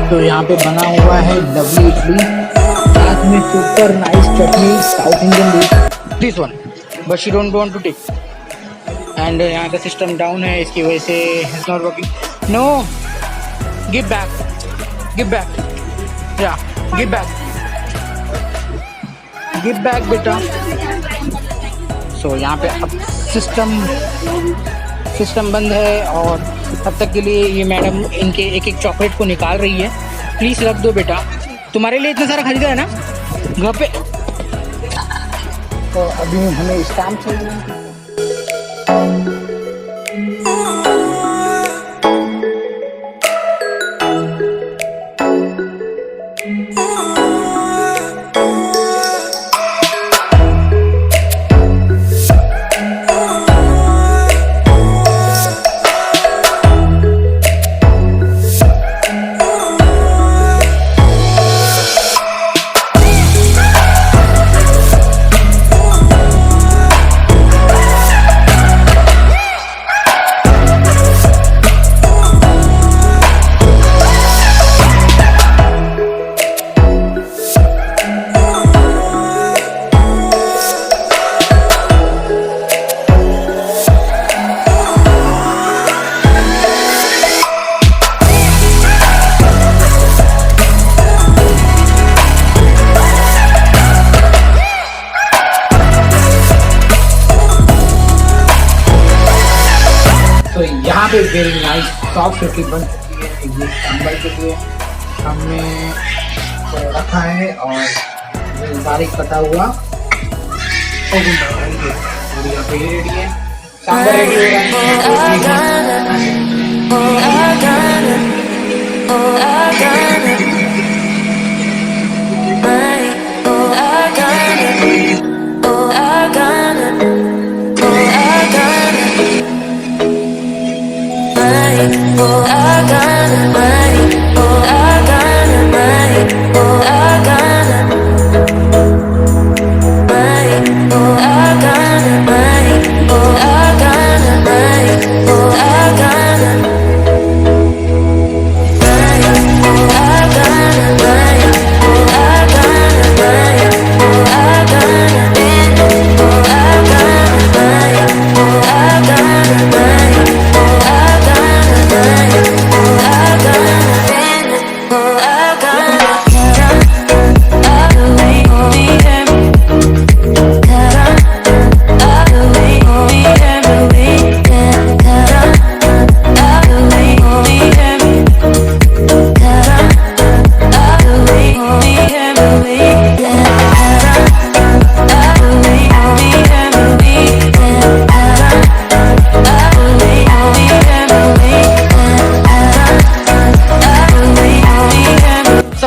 तो यहाँ पे बना हुआ है लवली इडली, साथ में super nice chutney, south Indian dish. This one but she don't want to take. And यहाँ का सिस्टम डाउन है, इसकी वजह से it's not working. No, give back, give back, या गिव बैक, गिव बैक बेटा। सो यहाँ पे अब सिस्टम बंद है और तब तक के लिए ये मैडम इनके एक एक चॉकलेट को निकाल रही है। प्लीज़ रख दो बेटा, तुम्हारे लिए इतना सारा खरीदा है ना घर पे। तो अभी हमें स्टैम्प चाहिए। तो यहाँ पे वेरी नाइस सॉफ्ट रोटी बन चुकी है। ये सांभर के लिए हमने रखा है और बारीक कटा हुआ और यहाँ पे ये रेडी है, सांभर रेडी हो रहा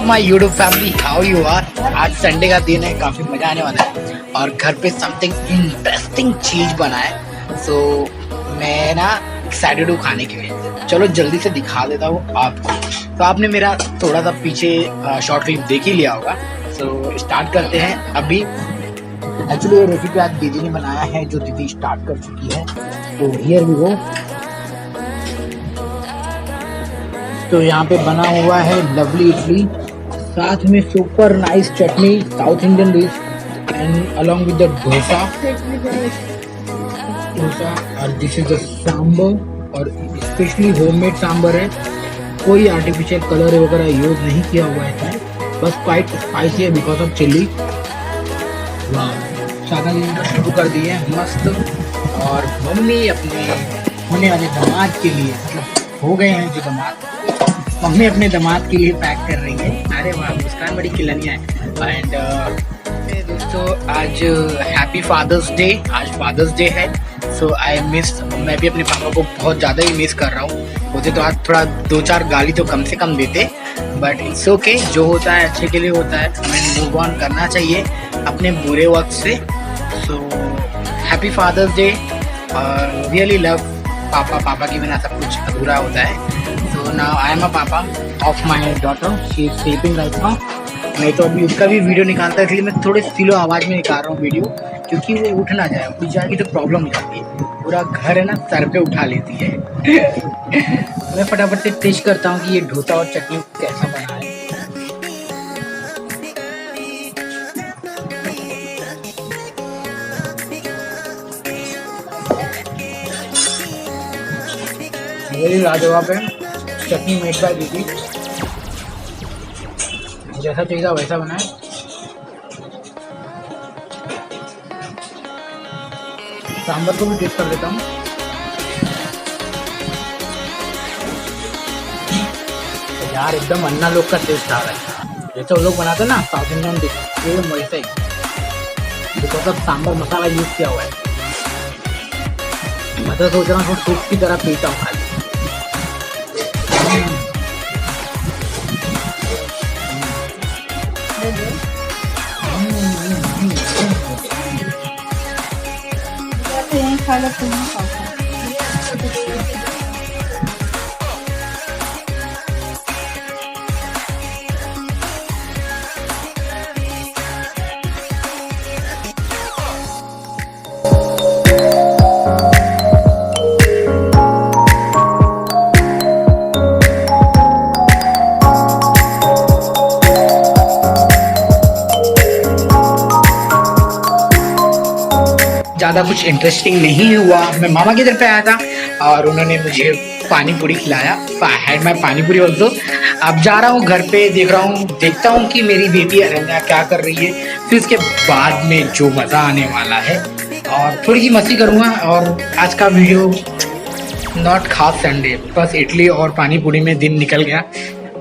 my YouTube family, how you are. आज संडे का दिन है, काफ़ी मज़ा आने वाला है और घर पे समथिंग इंटरेस्टिंग चीज़ बना है। सो मैं ना एक्साइटेड हूँ खाने के लिए। चलो जल्दी से दिखा देता हूँ आपको। तो आपने मेरा थोड़ा सा पीछे शॉर्ट क्लिप देख ही लिया होगा। सो स्टार्ट करते हैं अभी। एक्चुअली ये रेसिपी आज दीदी ने बनाया है, जो दीदी स्टार्ट कर चुकी है। तो हियर वी गो। तो यहाँ पे बना हुआ है लवली इडली, साथ में super nice chutney, south Indian dish, and along with the dosa. और दिस इज द सांबर, और स्पेशली होममेड सांबर है। कोई आर्टिफिशियल कलर वगैरह यूज नहीं किया हुआ है, बस क्वाइट स्पाइसी है बिकॉज ऑफ चिल्ली। सादा ने शुरू कर दिए मस्त। और मम्मी अपने होने वाले दामाद के लिए, मतलब हो गए हैं जो दामाद, मम्मी अपने दामाद के लिए पैक कर रही है। अरे वाह, मुस्कान बड़ी खिलनिया है। एंड दोस्तों आज हैप्पी फादर्स डे, आज फादर्स डे है। सो आई मिस, मैं भी अपने पापा को बहुत ज़्यादा ही मिस कर रहा हूँ। होते तो आज थोड़ा 2-4 गाली तो कम से कम देते, बट इट्स ओके, जो होता है अच्छे के लिए होता है। हमें मूव ऑन करना चाहिए अपने बुरे वक्त से। सो हैप्पी फादर्स डे, और रियली लव पापा। पापा के बिना सब कुछ अधूरा होता है। So now I am a पापा of my daughter, she is sleeping right now. नहीं तो अभी उसका भी वीडियो निकालता है, इसलिए मैं थोड़े स्लो आवाज़ में निकाल रहा हूँ वीडियो, क्योंकि वो उठ ना जाए। उठ जाएगी तो प्रॉब्लम हो जाती है, पूरा घर है ना सर पे उठा लेती है। मैं फटाफट से टेस्ट करता हूँ कि ये ढोता और चटनी कैसा बना है। मेरी लाजवाब है, चटनी मेड बाय दीदी, जैसा चाहिए था वैसा बनाए। सांभर को भी टेस्ट कर लेता हूँ। यार एकदम अन्ना लोग का टेस्ट आ रहा है, जैसे वो लोग बनाते ना साउथ इंडियन डिश, एकदम वैसा ही, because of sambar masala use किया हुआ है। मैं तो सोच रहा हूँ सूप की तरह पीता हूँ खाली। ज़्यादा कुछ इंटरेस्टिंग नहीं हुआ। मैं मामा के घर पे आया था और उन्होंने मुझे पानी पूरी खिलाया। हैड मैं पानी पूरी ऑल्सो। अब जा रहा हूँ घर पे, देखता हूँ कि मेरी बेटी अरण्या क्या कर रही है। फिर उसके बाद में जो मज़ा आने वाला है, और थोड़ी सी मस्ती करूँगा। और आज का वीडियो नॉट खास संडे, बस इडली और पानी पूरी में दिन निकल गया।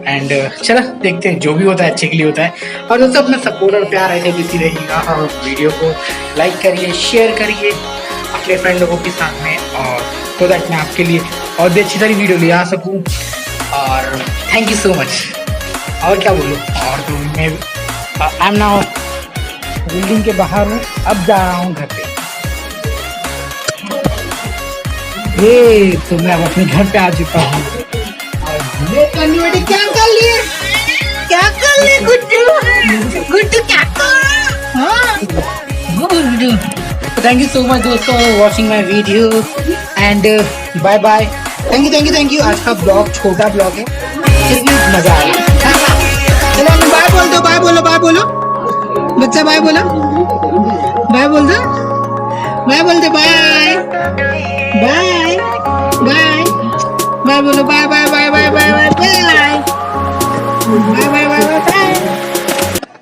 एंड चलो देखते हैं, जो भी होता है अच्छे के लिए होता है। और दोस्तों अपना सपोर्ट और प्यार ऐसे देती रहिएगा, और वीडियो को लाइक करिए, शेयर करिए अपने फ्रेंड लोगों के साथ में, और तो दैट मैं आपके लिए और भी अच्छी सारी वीडियो ले आ सकूँ। और थैंक यू सो मच। और क्या बोलूँ, और तो मैं आई एम नाउ बिल्डिंग के बाहर हूँ, अब जा रहा हूँ घर पे। तो मैं अब अपने घर पे आ चुका हूँ। क्या कर लिए, क्या कर लिए गुड्डू, गुड्डू क्या कर। थैंक यू सो मच दोस्तों watching my video, and bye bye. Thank you. आज का ब्लॉग छोटा ब्लॉग है, फिर भी मजा आया। चलो बाय बोल दो, बाय बोलो, बाय बोलो बच्चा, बाय बोलो, बाय बोल दो, बाय बोल दो, बाय बाय बाय बाय बोलो, bye bye bye bye bye bye bye bye bye bye.